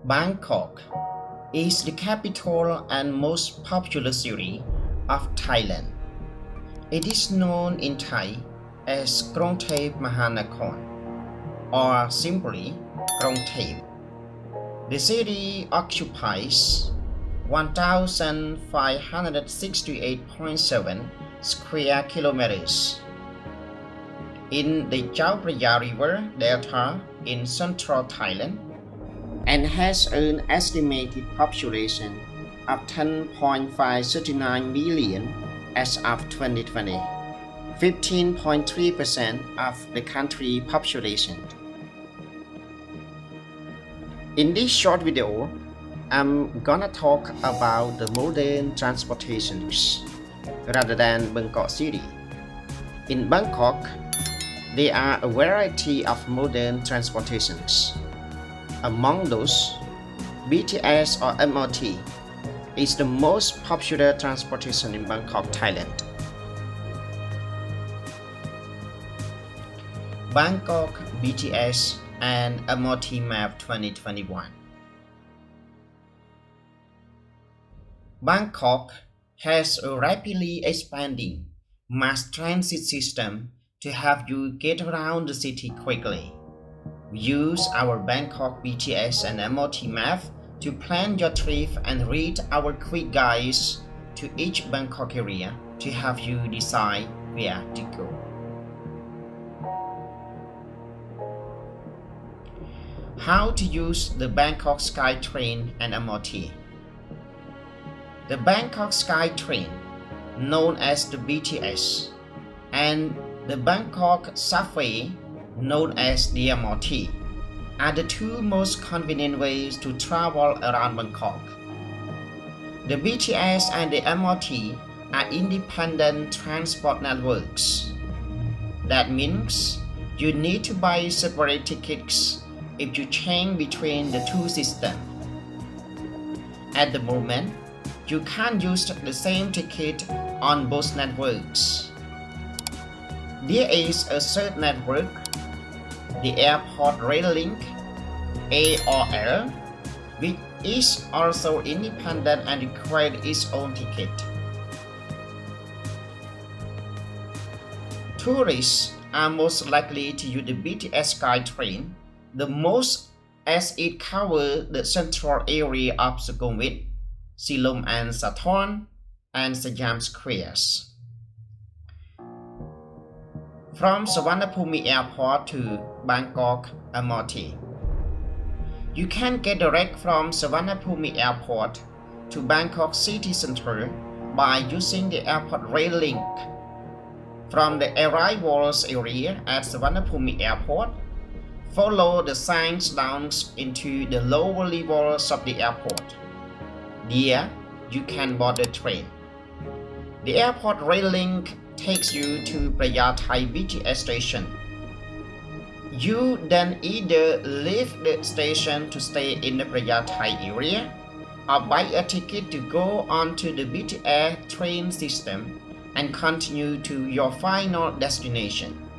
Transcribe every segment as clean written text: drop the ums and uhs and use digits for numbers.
Bangkok is the capital and most populous city of Thailand. It is known in Thai as Krongthep Mahanakhon or simply Krongthep. The city occupies 1,568.7 square kilometers in the Chao Phraya River Delta in central Thailand and has an estimated population of 10.539 million as of 2020, 15.3% of the country population. In this short video, I'm gonna talk about the modern transportations rather than Bangkok City. In Bangkok, there are a variety of modern transportations. Among those, BTS or MRT is the most popular transportation in Bangkok, Thailand. Bangkok BTS and MRT Map 2021. Bangkok has a rapidly expanding mass transit system to help you get around the city quickly. Use our Bangkok BTS and MRT map to plan your trip and read our quick guides to each Bangkok area to help you decide where to go. How to use the Bangkok SkyTrain and MRT. The Bangkok SkyTrain, known as the BTS, and the Bangkok Subway, known as the MRT, are the two most convenient ways to travel around Bangkok. The BTS and the MRT are independent transport networks. That means you need to buy separate tickets if you change between the two systems. At the moment, you can't use the same ticket on both networks. There is a third network, the Airport Rail Link ARL, which is also independent and requires its own ticket. Tourists are most likely to use the BTS SkyTrain the most as it covers the central area of Sukhumvit, Silom and Sathorn, and Siam squares. From Suvarnabhumi Airport to Bangkok MRT. You can get direct from Suvarnabhumi Airport to Bangkok City Center by using the Airport Rail Link. From the arrivals area at Suvarnabhumi Airport, follow the signs down into the lower levels of the airport. There, you can board the train. The Airport Rail Link takes you to Phra BTS station. You then either leave the station to stay in the Phra area or buy a ticket to go onto the BTS train system and continue to your final destination.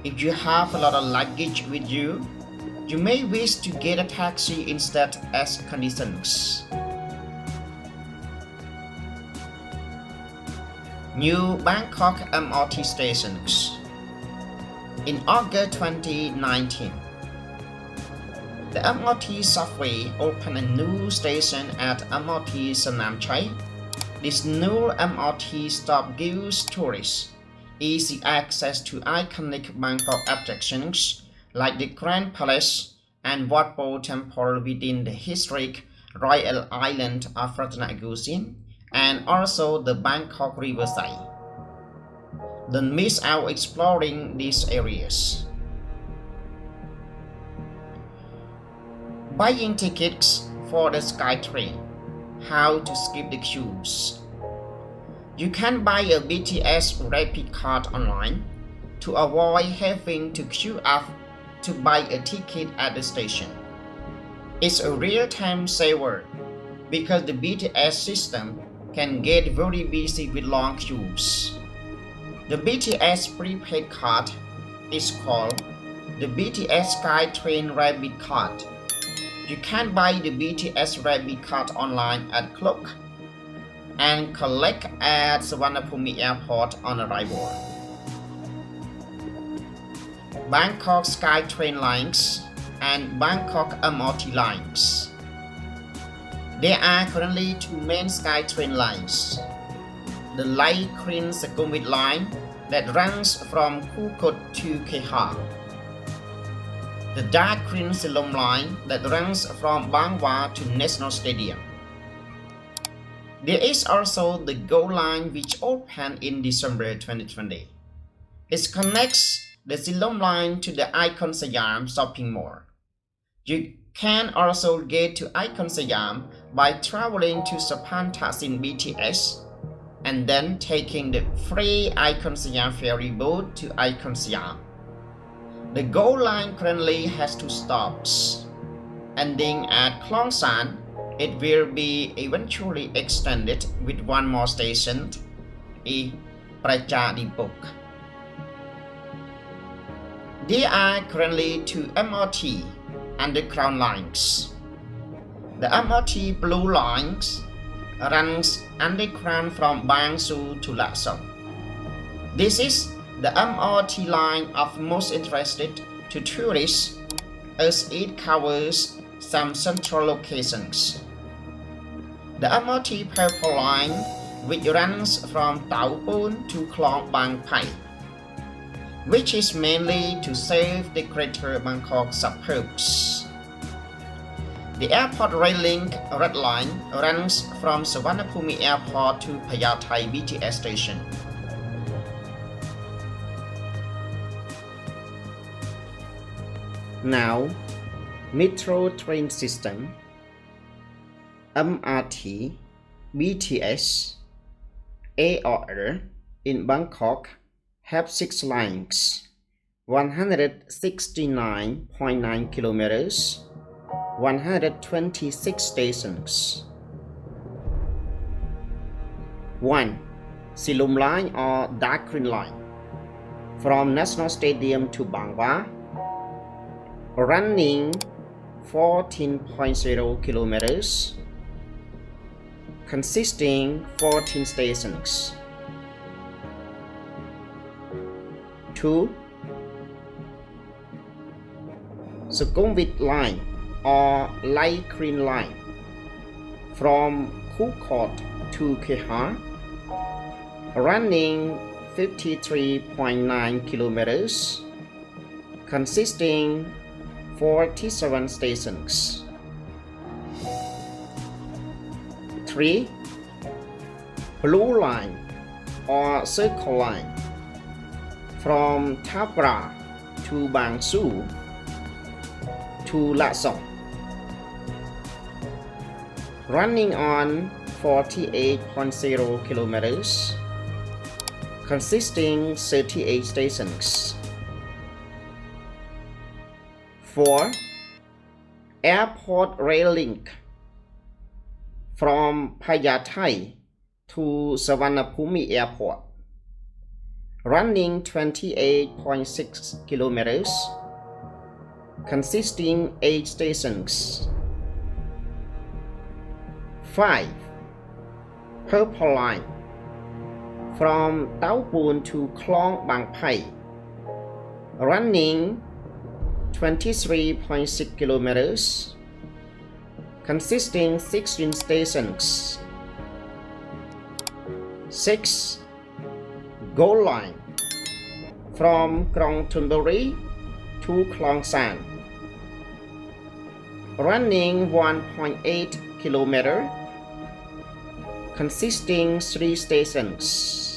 If you have a lot of luggage with you, you may wish to get a taxi instead as conditions. New Bangkok MRT Stations. In August 2019, the MRT Subway opened a new station at MRT Sanam Chai. This new MRT stop gives tourists easy access to iconic Bangkok attractions like the Grand Palace and Wat Po Temple within the historic Royal Island of Ratanagusin, and also the Bangkok Riverside. Don't miss out exploring these areas. Buying tickets for the SkyTrain. How to skip the queues. You can buy a BTS rapid card online to avoid having to queue up to buy a ticket at the station. It's a real-time saver because the BTS system can get very busy with long queues. The BTS prepaid card is called the BTS SkyTrain Rapid Card. You can buy the BTS Rapid card online at Khot and collect at Suvarnabhumi Airport on arrival. Bangkok SkyTrain lines and Bangkok MRT lines. There are currently two main SkyTrain lines. The light green Sukhumvit line that runs from Khot to Kheha. The dark green Silom line that runs from Bangkok to National Stadium. There is also the Gold line which opened in December 2020. It connects the Silom line to the Icon Siam shopping mall. You can also get to Icon Siam by traveling to Sapan Taksin BTS and then taking the free Icon Siam ferry boat to Icon Siam. The Gold line currently has two stops. Ending at Klong San, it will be eventually extended with one more station in Prachadipok. There are currently two MRT underground lines. The MRT Blue lines runs underground from Bang Su to Lak Song. This is the MRT line of most interest to tourists as it covers some central locations. The MRT Purple line, which runs from Tau Pun to Klong Bang Pai, which is mainly to serve the greater Bangkok suburbs. The airport rail link red line runs from Suvarnabhumi Airport to Phra BTS Station. Now, metro train system, MRT, BTS, ARL in Bangkok have 6 lines, 169.9 kilometers, 126 stations. 1. Silom line or dark green line from National Stadium to Bangkok, running 14.0 kilometers, consisting 14 stations. 2. Sukhumvit line or light green line from Khot to Kheha, running 53.9 kilometers, consisting 47 stations. 3. Blue line or circle line from Phra to Bang Su to Lak Song, running on 48.0 kilometers, consisting 38 stations. 4. Airport rail link from Phra to Suvarnabhumi Airport, running 28.6 kilometers, consisting 8 stations. 5. Purple line from Tau Pun to Klong Bang Pai, running 23.6 kilometers, consisting 16 stations. 6. Gold line from Krong Thunbury to Klong San, running 1.8 kilometer, consisting 3 stations.